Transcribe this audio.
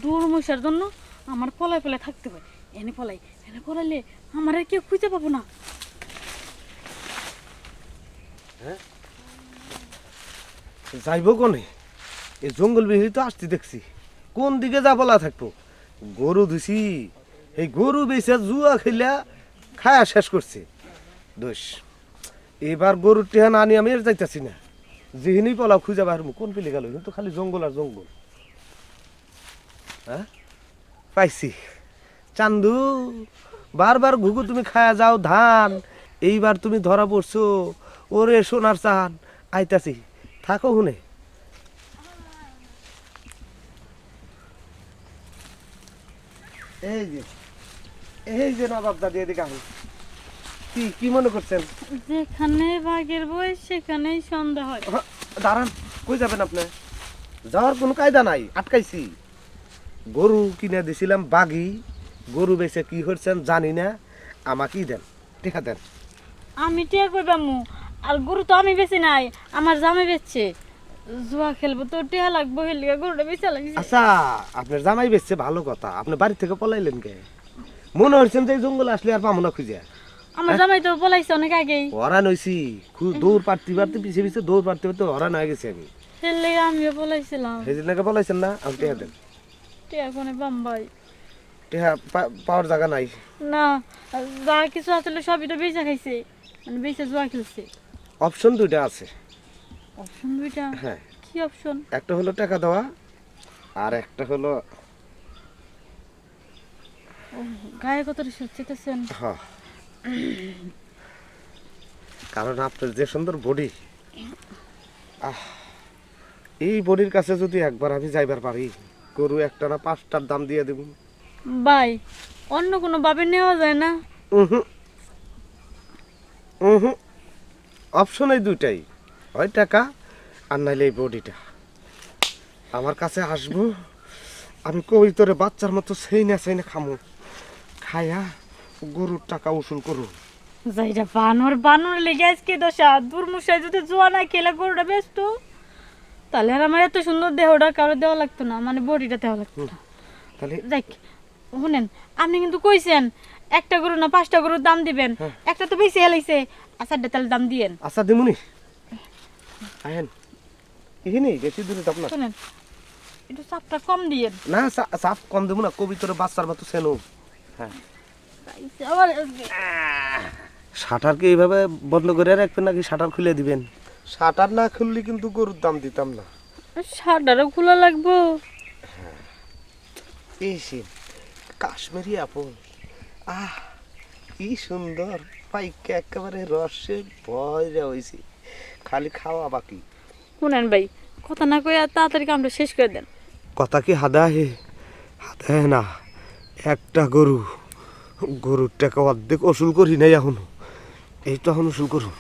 দূর মশার জন্য আমার পলায় পলায় থাকতে হয়। এনে পলাইলে আমার আর কেউ খুঁজে পাবো না। যাইব কোনে? এই জঙ্গল বিহারি তো আসতে দেখছি, কোন দিকে যা বলা থাকবো? গরু দিছি, এই গরু বেচে জুয়া খেলা খায়া শেষ করছে। দোষ এবার গরুর টেহা না আনি আমি আর যাইতাছি না। যেহিনি পলাও খুঁজে বাহারমু, কোন পেলে গেল? কিন্তু খালি জঙ্গল আর জঙ্গল। হ্যাঁ পাইছি চান্দু, বারবার ঘুঘু তুমি খায়া যাও ধান, এইবার তুমি ধরা পড়ছো। ওরে সোনার চান, আইতাছি, থাকো হুনে। এই যে নবাব দাদি, এদিকে আসুন। কি কি মনে করছেন? যেখানে বাঘের বই সেখানেই সন্ধ্যা হয়। দাঁড়ান, কই যাবেন আপনি? যাওয়ার কোনো কায়দা নাই, আটকাইছি। গরু কিনে দিছিলাম বাঘি, গরু বেচে কি করছেন জানি না। আমাকেই দেন, টিকা দেন। আমি টিয়া কইবামু, আর গরু তো আমি বেশি নাই, আমার জামে বেচছে। জুয়া খেলবো তো টিয়া লাগবো, হেলিগে গরুটা বেচা লাগছে। আচ্ছা, আপনার জামাই বেচছে ভালো কথা, আপনি বাড়ি থেকে পলাইলেন কে? মনে হচ্ছেন যে জঙ্গল আসলে আর পাবো না খুঁজে। আমার জামাই তো পলাইছে অনেক আগেই। হরান হয়েছি, খুব দৌড় পারতে পারতে পিছিয়ে পিছিয়ে দৌড় পারতে পারতে হরান হয়ে গেছি আমি। হেলিগে আমিও পলাইছিলাম। সেই দিন পলাইছেন না? আমি টিকা দেন। টিয়া কোনে বাম্বাই টিকা পাওয়ার জায়গা নাই। না, যা কিছু আসলে সবই তো বেচা খাইছে, মানে বেচা জুয়া খেলছে। অপশন দুইটা আছে। অপশন দুইটা? হ্যাঁ, কি অপশন? একটা হলো টাকা দেওয়া, আর একটা হলো গায়ে কত চেতেছেন? হ্যাঁ, কারণ আপনার যে সুন্দর বডি, এই বডির কাছে যদি একবার আমি যাইবার পারি, গরু একটা না 5টার দাম দিয়ে দেব। ভাই, অন্য কোনো ভাবে নেওয়া যায় না? অপশন এই দুইটাই, হয় টাকা আর নাইলে এই বডিটা। আমার কাছে আসবো, আমি কই তোরে বাচ্চার মতো সেই না খামো, খায়া গরুর টাকা উসুল করু। যাইরা বানর লেগে আজকে দশা। দুর্মুষায় যদি জোয়া না খেলে গরুটা বেচতো, তাহলে আর আমার এত সুন্দর দেহটা কারো দেওয়া লাগতো না, মানে বডিটা দেওয়া লাগতো না। তাহলে দেখ শুনেন, আপনি কিন্তু কইছেন একটা গরু না 5টা গরুর দাম দিবেন, একটা তো বেশি হেলাইছে। আচ্ছা তাহলে দাম দিয়েন। আচ্ছা দিমুনি, আহেন এখানে বেশি দূরে যাব না। শুনেন, একটু চাপটা কম দিয়েন। না চাপ কম দেবো না, কবিতরে বাচ্চার মতো সেনো। হ্যাঁ, আবার শাটারকে এইভাবে বন্ধ করে রাখবেন নাকি শাটার খুলে দিবেন? শাটার না খুললে কিন্তু গরুর দাম দিতাম না। শাটারও খোলা লাগবো? এসে কাশ্মীরি আপেল, আহ কি সুন্দর, পাইকে একেবারে রসে ভয়রা হয়েছে, খালি খাওয়া বাকি। শুনেন ভাই, কথা না কইয়া তাড়াতাড়ি কামটা শেষ করে দেন। কথা কি হাদা হে? হাদা হে না, একটা গরুর টাকা অর্ধেক ওসুল করি নাই এখনো, এই তো এখন ওসুল করুন।